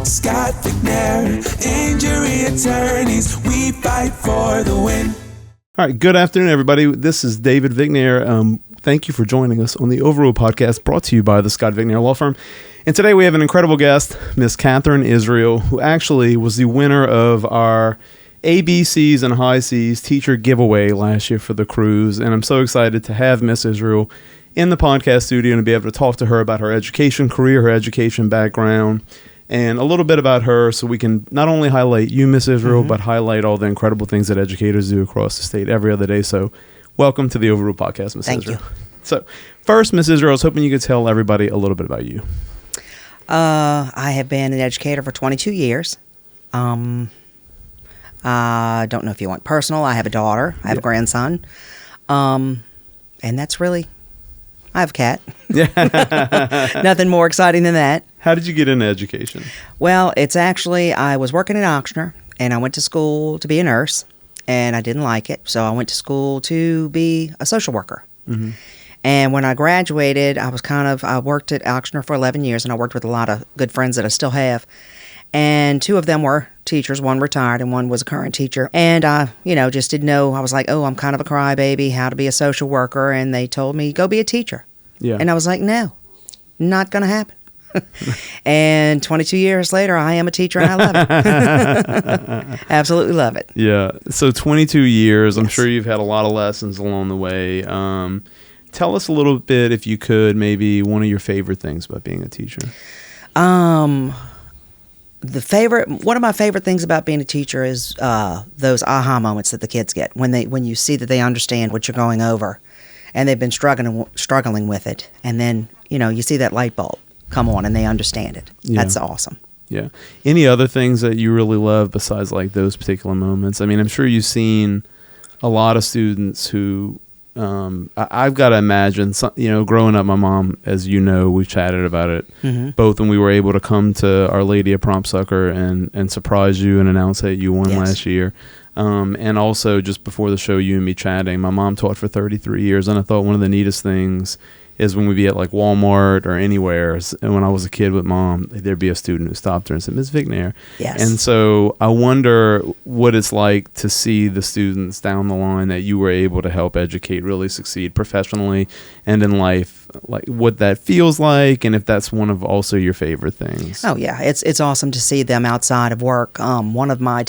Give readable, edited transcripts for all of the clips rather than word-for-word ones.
Scott McNair, injury attorneys, we fight for the win. All right, good afternoon, everybody. This is David Vignier. Thank you for joining us on the Overrule podcast, brought to you by the Scott Vignier Law Firm. And today we have an incredible guest, Miss Katherine Israel, who actually was the winner of our ABCs and High Cs teacher giveaway last year for the cruise. And I'm so excited to have Miss Israel in the podcast studio and to be able to talk to her about her education career, her education background, and a little bit about her, so we can not only highlight you, Miss Israel, but highlight all the incredible things that educators do across the state every other day. So welcome to the Overrule podcast, Miss Israel. Thank you. So first, Miss Israel, I was hoping you could tell everybody a little bit about you. I have been an educator for 22 years. I don't know if you want personal. I have a daughter. I have a grandson. And that's really... I have a cat. Nothing more exciting than that. How did you get into education? Well, it's actually, I was working at Oxner, and I went to school to be a nurse, and I didn't like it. So I went to school to be a social worker. Mm-hmm. And when I graduated, I worked at Oxner for 11 years, and I worked with a lot of good friends that I still have. And two of them were teachers. One retired and one was a current teacher. And I, just didn't know. I was like, I'm kind of a crybaby, how to be a social worker. And they told me, go be a teacher. Yeah. And I was like, no, not going to happen. And 22 years later, I am a teacher and I love it. Absolutely love it. Yeah. So 22 years, Yes. I'm sure you've had a lot of lessons along the way. Tell us a little bit, if you could, maybe one of your favorite things about being a teacher. One of my favorite things about being a teacher is those aha moments that the kids get when you see that they understand what you're going over, and they've been struggling with it, and then you see that light bulb come on and they understand it. Yeah. That's awesome. Yeah. Any other things that you really love besides like those particular moments? I mean, I'm sure you've seen a lot of students who. I've got to imagine, growing up, my mom, as you know, we chatted about it, both when we were able to come to Our Lady of Prompt Succor and surprise you and announce that you won last year. And also just before the show, you and me chatting, my mom taught for 33 years. And I thought one of the neatest things is when we'd be at like Walmart or anywhere, and when I was a kid with mom, there'd be a student who stopped her and said, Ms. Vignier. Yes. And so I wonder what it's like to see the students down the line that you were able to help educate really succeed professionally and in life, like what that feels like, and if that's one of also your favorite things. Oh, yeah. It's awesome to see them outside of work. One of my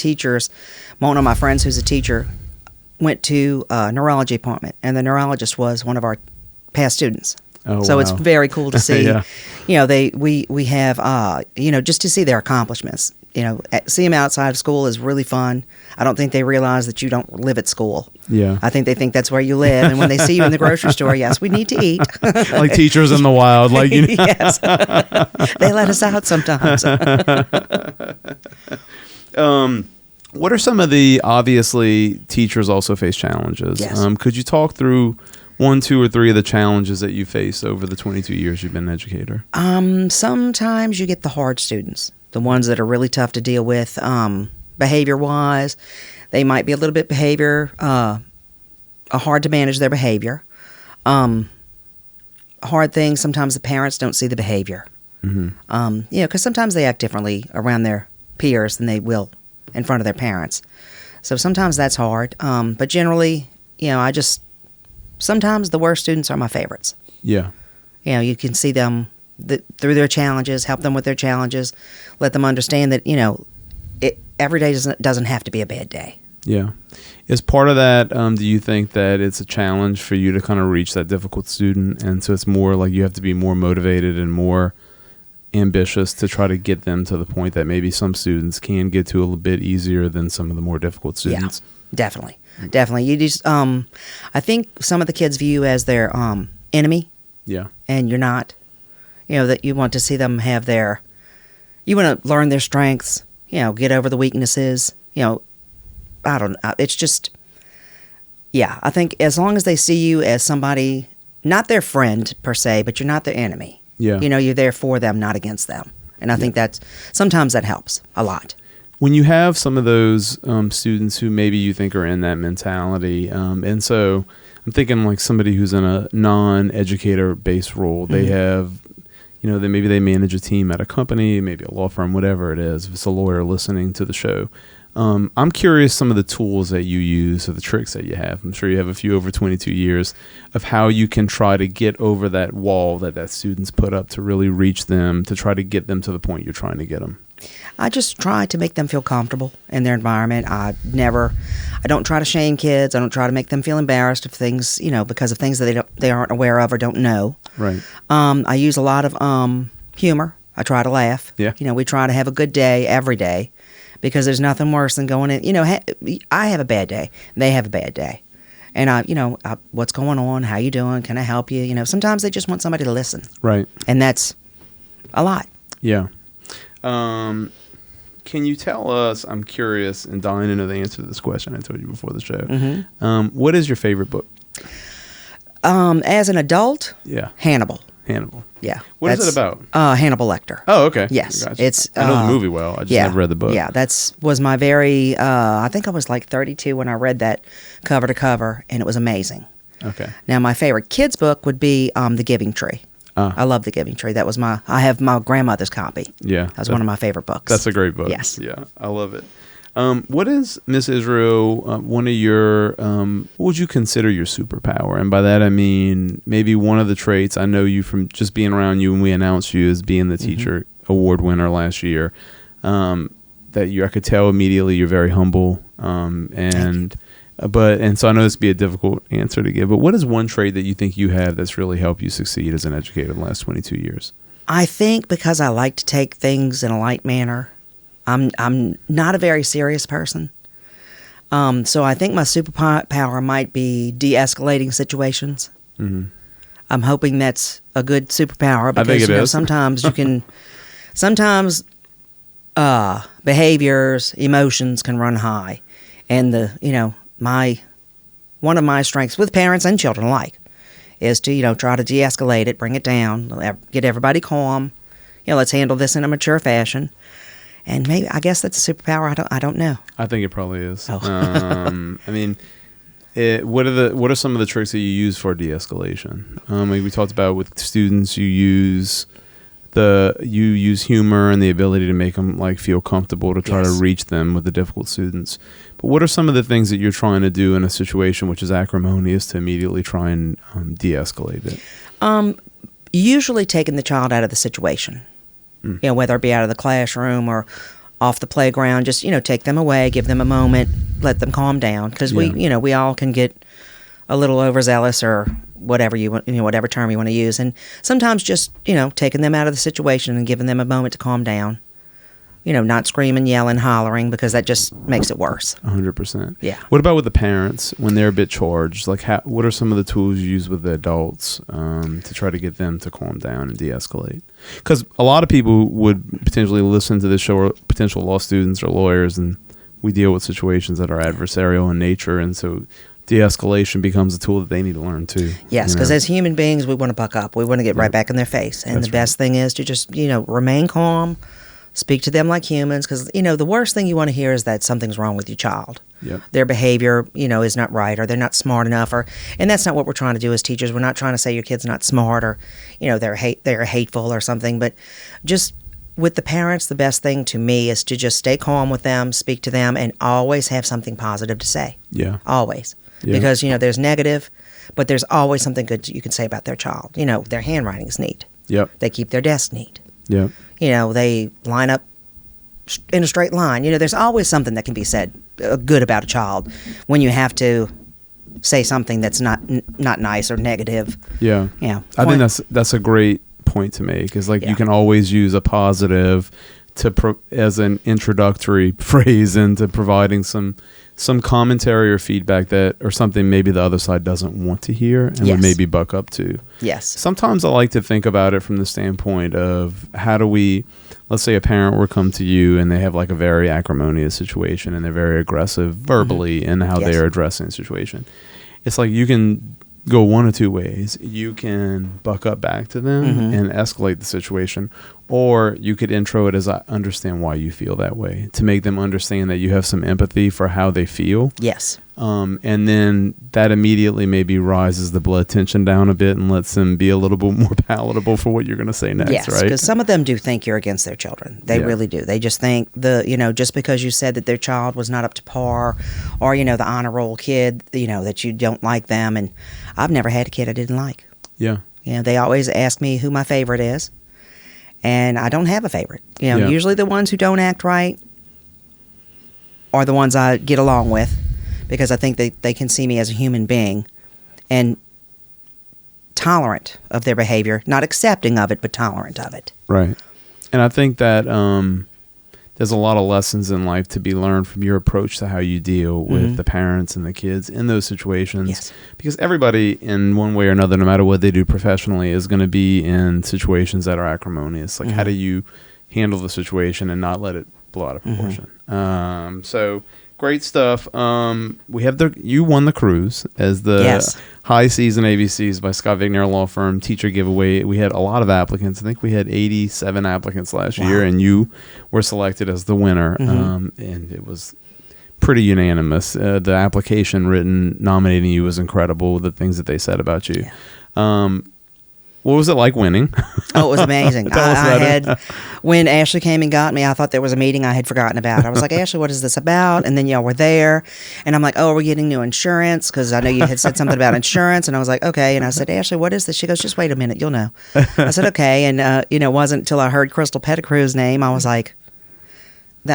friends who's a teacher, went to a neurology appointment, and the neurologist was one of our past students. Oh, so wow. It's very cool to see. Yeah. We have just to see their accomplishments. See them outside of school is really fun. I don't think they realize that you don't live at school. Yeah. I think they think that's where you live, and when they see you in the grocery store, yes, we need to eat. Like teachers in the wild, like Yes. They let us out sometimes. What are some of the, obviously, teachers also face challenges. Yes. Could you talk through 1, 2, or 3 of the challenges that you face over the 22 years you've been an educator? Sometimes you get the hard students, the ones that are really tough to deal with, behavior-wise. They might be a little bit hard to manage their behavior. Hard things, sometimes the parents don't see the behavior. Mm-hmm. Because sometimes they act differently around their peers than they will in front of their parents. So sometimes that's hard. But generally, sometimes the worst students are my favorites. Yeah. You can see them through their challenges, help them with their challenges, let them understand that, every day doesn't have to be a bad day. Yeah. As part of that, do you think that it's a challenge for you to kind of reach that difficult student? And so it's more like you have to be more motivated and more ambitious to try to get them to the point that maybe some students can get to a little bit easier than some of the more difficult students? Yeah, definitely. Definitely. You just, I think some of the kids view you as their enemy. Yeah. And you're not. That you want to see them have you want to learn their strengths, get over the weaknesses, I don't know. It's just, I think as long as they see you as somebody, not their friend per se, but you're not their enemy. Yeah. You're there for them, not against them. And I think sometimes that helps a lot. When you have some of those students who maybe you think are in that mentality, and so I'm thinking like somebody who's in a non-educator based role, they have, then maybe they manage a team at a company, maybe a law firm, whatever it is, if it's a lawyer listening to the show. I'm curious some of the tools that you use or the tricks that you have. I'm sure you have a few over 22 years of how you can try to get over that wall that students put up to really reach them, to try to get them to the point you're trying to get them. I just try to make them feel comfortable in their environment. I don't try to shame kids. I don't try to make them feel embarrassed of things, because of things that they aren't aware of or don't know. Right. I use a lot of humor. I try to laugh. Yeah. We try to have a good day every day, because there's nothing worse than going in. I have a bad day. They have a bad day. And what's going on? How you doing? Can I help you? Sometimes they just want somebody to listen. Right. And that's a lot. Yeah. Can you tell us, I'm curious and dying to know the answer to this question I told you before the show. Mm-hmm. What is your favorite book? As an adult, Yeah. Hannibal. Yeah. What is it about? Hannibal Lecter. Oh, okay. Yes. Gotcha. It's I know the movie well. I just never read the book. Yeah, was my very, I think I was like 32 when I read that cover to cover, and it was amazing. Okay. Now, my favorite kid's book would be The Giving Tree. I love The Giving Tree. That was I have my grandmother's copy. Yeah. That was one of my favorite books. That's a great book. Yes. Yeah, I love it. What is, Miss Israel, one of your, what would you consider your superpower? And by that I mean maybe one of the traits, I know you from just being around you when we announced you as being the teacher award winner last year, that I could tell immediately you're very humble, and so I know this would be a difficult answer to give, but what is one trait that you think you have that's really helped you succeed as an educator in the last 22 years? I think because I like to take things in a light manner. I'm not a very serious person. So I think my superpower might be de-escalating situations. Mm-hmm. I'm hoping that's a good superpower because I think it is. Sometimes you can behaviors, emotions can run high. And one of my strengths with parents and children alike is to, try to de-escalate it, bring it down, get everybody calm. Let's handle this in a mature fashion. And maybe, I guess that's a superpower. I don't know. I think it probably is. Oh. I mean, what are some of the tricks that you use for de-escalation? Like we talked about with students, you use humor and the ability to make them feel comfortable to try to reach them with the difficult students. But what are some of the things that you're trying to do in a situation which is acrimonious to immediately try and de-escalate it? Usually taking the child out of the situation. Whether it be out of the classroom or off the playground, just, take them away, give them a moment, let them calm down. Because we all can get a little overzealous or whatever you want, whatever term you want to use. And sometimes just, taking them out of the situation and giving them a moment to calm down. Not screaming, yelling, hollering, because that just makes it worse. 100%. Yeah. What about with the parents when they're a bit charged? What are some of the tools you use with the adults to try to get them to calm down and de-escalate? Because a lot of people would potentially listen to this show, or potential law students or lawyers, and we deal with situations that are adversarial in nature, and so de-escalation becomes a tool that they need to learn too. Yes, because as human beings, we want to buck up. We want to get right back in their face. And the best thing is to just, remain calm, speak to them like humans, because, the worst thing you want to hear is that something's wrong with your child. Yep. Their behavior, is not right, or they're not smart enough, and that's not what we're trying to do as teachers. We're not trying to say your kid's not smart, or, they're hateful or something. But just with the parents, the best thing to me is to just stay calm with them, speak to them, and always have something positive to say. Yeah. Always. Yeah. Because, there's negative, but there's always something good you can say about their child. Their handwriting is neat. Yep. They keep their desk neat. Yep. They line up in a straight line. There's always something that can be said good about a child when you have to say something that's not nice or negative. Yeah. Yeah. I think that's a great point to make, is you can always use a positive as an introductory phrase into providing some commentary or feedback or something maybe the other side doesn't want to hear and would maybe buck up to. Yes. Sometimes I like to think about it from the standpoint of how do we, let's say a parent will come to you and they have a very acrimonious situation and they're very aggressive verbally in how they're addressing the situation. It's you can go one of two ways. You can buck up back to them and escalate the situation, Or you could intro it as, I understand why you feel that way, to make them understand that you have some empathy for how they feel. Yes. And then that immediately maybe rises the blood tension down a bit and lets them be a little bit more palatable for what you're going to say next, yes, right? Because some of them do think you're against their children. They really do. They just think just because you said that their child was not up to par, or, the honor roll kid, that you don't like them. And I've never had a kid I didn't like. Yeah. They always ask me who my favorite is. And I don't have a favorite. Usually the ones who don't act right are the ones I get along with, because I think they can see me as a human being and tolerant of their behavior, not accepting of it, but tolerant of it. Right. And I think that there's a lot of lessons in life to be learned from your approach to how you deal with the parents and the kids in those situations. Yes. Because everybody, in one way or another, no matter what they do professionally, is going to be in situations that are acrimonious. Like, how do you handle the situation and not let it blow out of proportion? So great stuff. We have you won the cruise as the High Season ABCs by Scott Vignier Law Firm teacher giveaway. We had a lot of applicants. I think we had 87 applicants last year, and you were selected as the winner. And it was pretty unanimous. The application written nominating you was incredible. The things that they said about you. What was it like winning? Oh, it was amazing. When Ashley came and got me, I thought there was a meeting I had forgotten about. I was like, Ashley, what is this about? And then y'all were there. And I'm like, oh, we're getting new insurance, because I know you had said something about insurance. And I was like, okay. And I said, Ashley, what is this? She goes, just wait a minute. You'll know. I said, okay. And, it wasn't until I heard Crystal Pettigrew's name, I was like,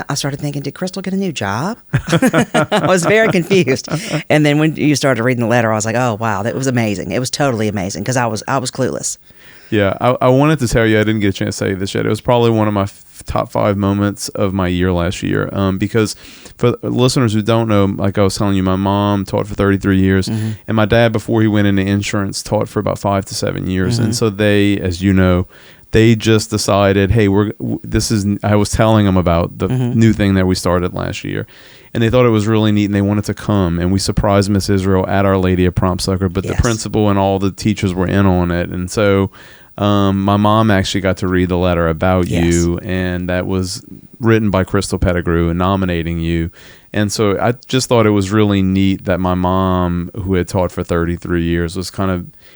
I started thinking, did Crystal get a new job? I was very confused. And then when you started reading the letter, I was like, oh, wow, that was amazing. It was totally amazing, because I was clueless. Yeah, I wanted to tell you, I didn't get a chance to tell you this yet. It was probably one of my top 5 moments of my year last year. Because for listeners who don't know, like I was telling you, my mom taught for 33 years, and my dad, before he went into insurance, taught for about 5 to 7 years. And so they, as you know, they just decided, hey, I was telling them about the new thing that we started last year, and they thought it was really neat, and they wanted to come, and we surprised Miss Israel at Our Lady of Prompt Succor, but the principal and all the teachers were in on it. And so my mom actually got to read the letter about you, and that was written by Crystal Pettigrew and nominating you. And so I just thought it was really neat that my mom, who had taught for 33 years, was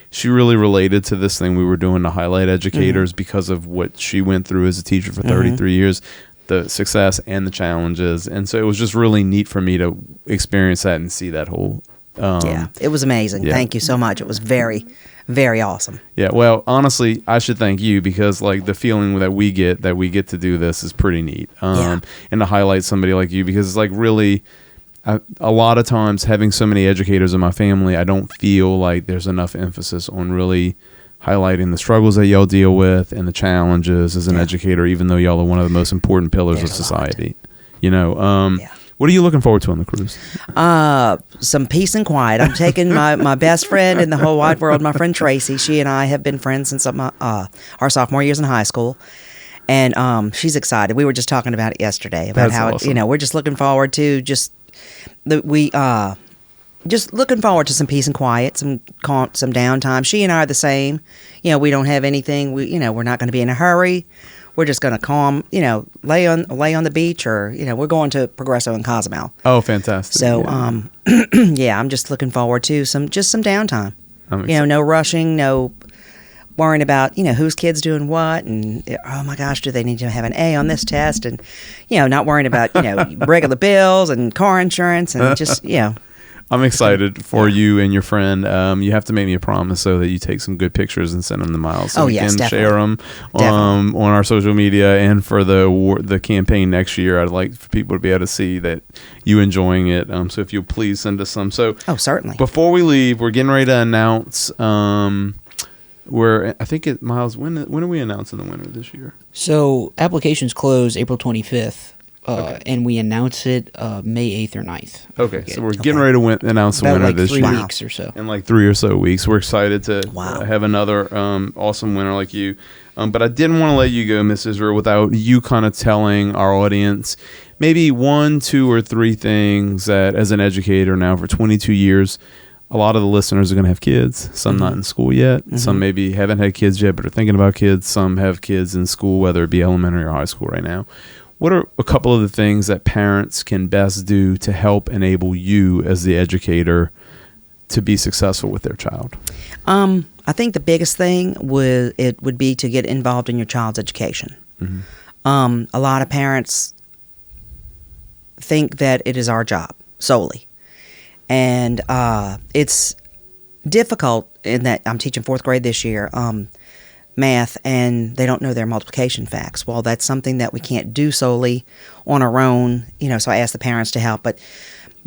she really related to this thing we were doing to highlight educators because of what she went through as a teacher for 33 years, the success and the challenges. And so it was just really neat for me to experience that and see that whole... it was amazing. Yeah. Thank you so much. It was very, very awesome. Yeah, well, honestly, I should thank you, because like the feeling that we get to do this is pretty neat. And to highlight somebody like you, because it's like really... a lot of times, having so many educators in my family, I don't feel like there's enough emphasis on really highlighting the struggles that y'all deal with and the challenges as an educator, even though y'all are one of the most important pillars of society. What are you looking forward to on the cruise? Some peace and quiet. I'm taking my best friend in the whole wide world, my friend Tracy. She and I have been friends since our sophomore years in high school. And she's excited. We were just talking about it yesterday, about That's how awesome. we're just looking forward to just looking forward to some peace and quiet, some downtime. She and I are the same. We don't have anything. We're not going to be in a hurry. We're just going to calm, lay on the beach, or we're going to Progresso and Cozumel. Oh, fantastic! So, I'm just looking forward to some downtime. No rushing, no worrying about whose kid's doing what, and oh my gosh, do they need to have an A on this test, and not worrying about regular bills and car insurance, and just I'm excited for you and your friend. You have to make me a promise so that you take some good pictures and send them to Miles, so we can share them on our social media. And for the campaign next year, I'd like for people to be able to see that you enjoying it. So if you'll please send us some. So certainly. Before we leave, we're getting ready to announce. Miles, when are we announcing the winner this year? So applications close April 25th. And we announce it May 8th or 9th. Okay, so we're getting ready to announce the winner this year. 3 weeks or so. In like 3 or so weeks. We're excited to have another awesome winner like you. But I didn't want to let you go, Miss Israel, without you kind of telling our audience maybe 1, 2, or 3 things that, as an educator now for 22 years, a lot of the listeners are going to have kids, some not in school yet. Some maybe haven't had kids yet, but are thinking about kids. Some have kids in school, whether it be elementary or high school right now. What are a couple of the things that parents can best do to help enable you as the educator to be successful with their child? I think the biggest thing would be to get involved in your child's education. A lot of parents think that it is our job solely. And it's difficult in that I'm teaching 4th grade this year, math, and they don't know their multiplication facts. Well, that's something that we can't do solely on our own, so I ask the parents to help. But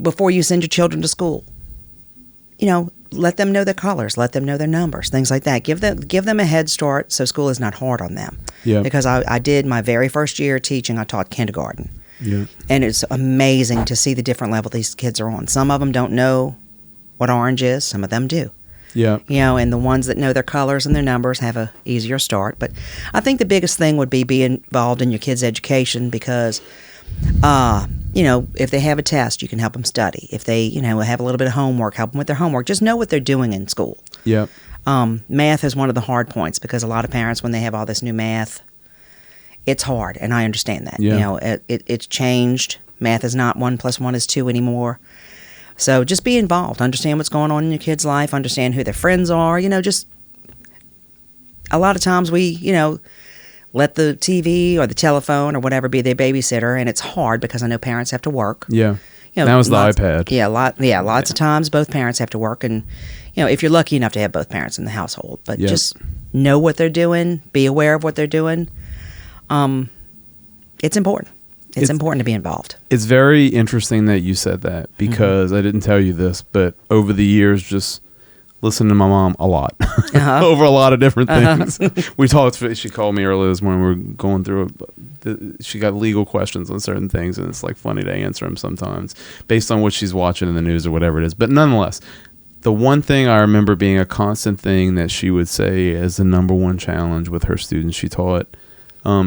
before you send your children to school, let them know their colors, let them know their numbers, things like that. Give them a head start so school is not hard on them. Yeah. Because I did my very first year teaching, I taught kindergarten. Yeah. And it's amazing to see the different level these kids are on. Some of them don't know what orange is. Some of them do. Yeah. And the ones that know their colors and their numbers have a easier start. But I think the biggest thing would be involved in your kids' education because, if they have a test, you can help them study. If they, have a little bit of homework, help them with their homework. Just know what they're doing in school. Yeah. Math is one of the hard points because a lot of parents, when they have all this new math, it's hard, and I understand that. Yeah. It's changed. Math is not 1 + 1 is 2 anymore. So just be involved. Understand what's going on in your kid's life. Understand who their friends are. Just a lot of times we, let the TV or the telephone or whatever be their babysitter, and it's hard because I know parents have to work. Yeah. Now it's the iPad. Yeah, lots of times both parents have to work, and if you're lucky enough to have both parents in the household, but just know what they're doing, be aware of what they're doing. It's important. It's important to be involved. It's very interesting that you said that because I didn't tell you this, but over the years, just listen to my mom a lot over a lot of different things. We talked. She called me earlier this morning. We were going through. She got legal questions on certain things, and it's like funny to answer them sometimes based on what she's watching in the news or whatever it is. But nonetheless, the one thing I remember being a constant thing that she would say as the number one challenge with her students, she taught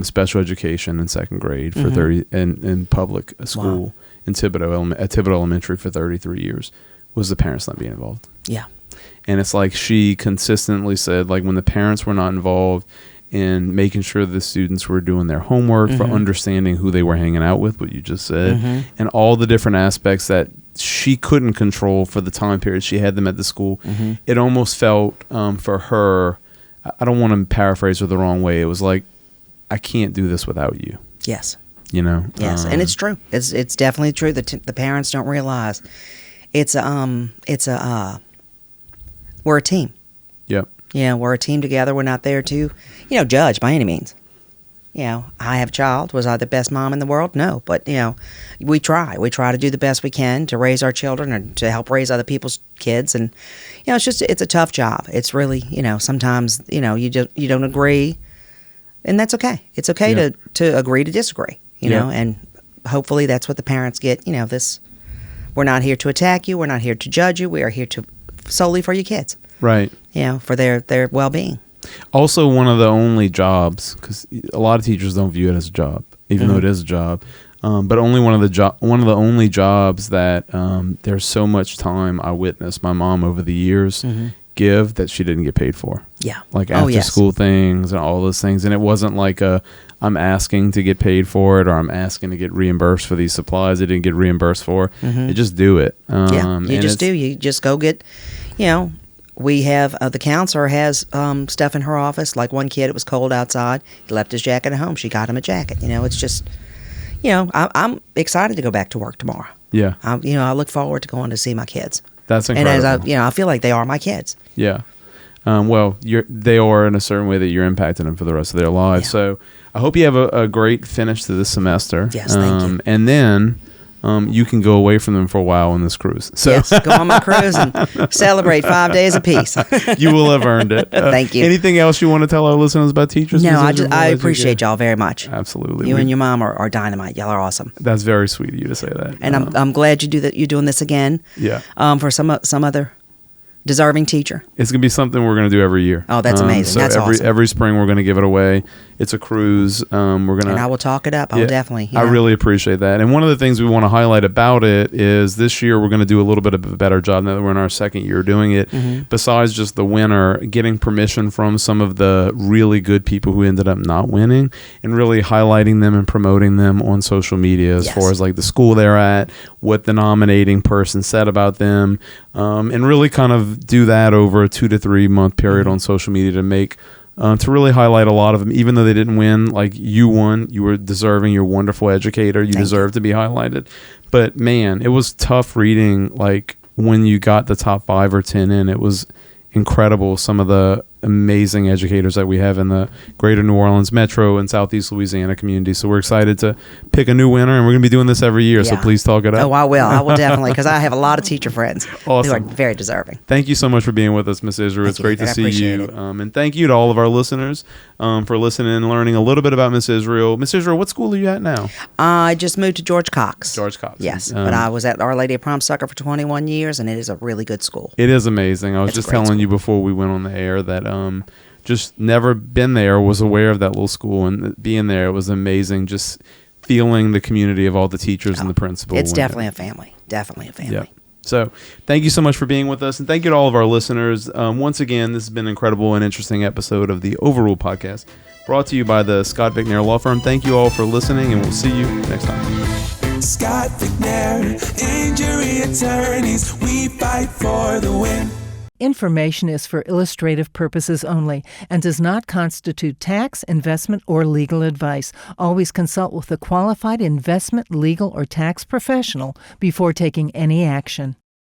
special education in 2nd grade for 30 in public school in Thibodeau at Thibodeau Elementary for 33 years, was the parents not being involved. Yeah. And it's like she consistently said, like, when the parents were not involved in making sure the students were doing their homework, for understanding who they were hanging out with, what you just said, and all the different aspects that she couldn't control for the time period she had them at the school, it almost felt for her, I don't want to paraphrase her the wrong way, it was like, I can't do this without you. Yes. Yes, and it's true. It's definitely true that the parents don't realize we're a team. Yep. We're a team together. We're not there to, judge by any means. I have a child. Was I the best mom in the world? No, but we try. We try to do the best we can to raise our children and to help raise other people's kids. And it's a tough job. It's really sometimes you don't agree. And that's okay. It's okay to agree to disagree, and hopefully that's what the parents get. We're not here to attack you. We're not here to judge you. We are here solely for your kids. Right. For their well-being. Also, one of the only jobs, because a lot of teachers don't view it as a job, even though it is a job, but only one of the only jobs that there's so much time I witnessed my mom over the years give that she didn't get paid for. Yeah. Like after school things and all those things. And it wasn't like I'm asking to get paid for it or I'm asking to get reimbursed for these supplies I didn't get reimbursed for. You just do it. You just do. You just go get, we have, the counselor has stuff in her office. Like one kid, it was cold outside. He left his jacket at home. She got him a jacket. It's just, I'm excited to go back to work tomorrow. Yeah. I look forward to going to see my kids. That's incredible. And as I feel like they are my kids. Yeah. Well, they are in a certain way that you're impacting them for the rest of their lives. Yeah. So I hope you have a great finish to this semester. Yes, thank you. And then you can go away from them for a while on this cruise. So yes, go on my cruise and celebrate 5 days apiece. You will have earned it. Thank you. Anything else you want to tell our listeners about teachers? No, I appreciate y'all very much. Absolutely. You and your mom are dynamite. Y'all are awesome. That's very sweet of you to say that. And I'm glad you do that. You're doing this again. Yeah. For some other deserving teacher. It's going to be something we're going to do every year. Oh, that's amazing. So That's awesome. every spring we're going to give it away. It's a cruise. We're going to. And I will talk it up. I will definitely. I really appreciate that. And one of the things we want to highlight about it is this year we're going to do a little bit of a better job now that we're in our second year doing it. Mm-hmm. Besides just the winner, getting permission from some of the really good people who ended up not winning, and really highlighting them and promoting them on social media as far as like the school they're at, what the nominating person said about them, and really kind of do that over a 2 to 3 month period on social media to make. To really highlight a lot of them, even though they didn't win, like you won, you were deserving, you're a wonderful educator, you deserve to be highlighted. But man, it was tough reading, like when you got the top 5 or 10 in, it was incredible. Some of the amazing educators that we have in the greater New Orleans metro and southeast Louisiana community. So we're excited to pick a new winner, and we're going to be doing this every year. So please talk it up. Oh, I will definitely, because I have a lot of teacher friends who are very deserving. Thank you so much for being with us, Miss Israel. It's great to see you. And thank you to all of our listeners for listening and learning a little bit about Miss Israel. Miss Israel, what school are you at now? I just moved to George Cox. George Cox. Yes, but I was at Our Lady of Prom Sucker for 21 years, and it is a really good school. It is amazing. I was just telling you before we went on the air that just never been there, was aware of that little school, and being there, it was amazing. Just feeling the community of all the teachers and the principal. It's definitely a family. Definitely a family. Yep. So thank you so much for being with us, and thank you to all of our listeners. Once again, this has been an incredible and interesting episode of the Overrule Podcast, brought to you by the Scott Vignair Law Firm. Thank you all for listening, and we'll see you next time. Scott Vignair, injury attorneys, we fight for the win. Information is for illustrative purposes only and does not constitute tax, investment, or legal advice. Always consult with a qualified investment, legal, or tax professional before taking any action.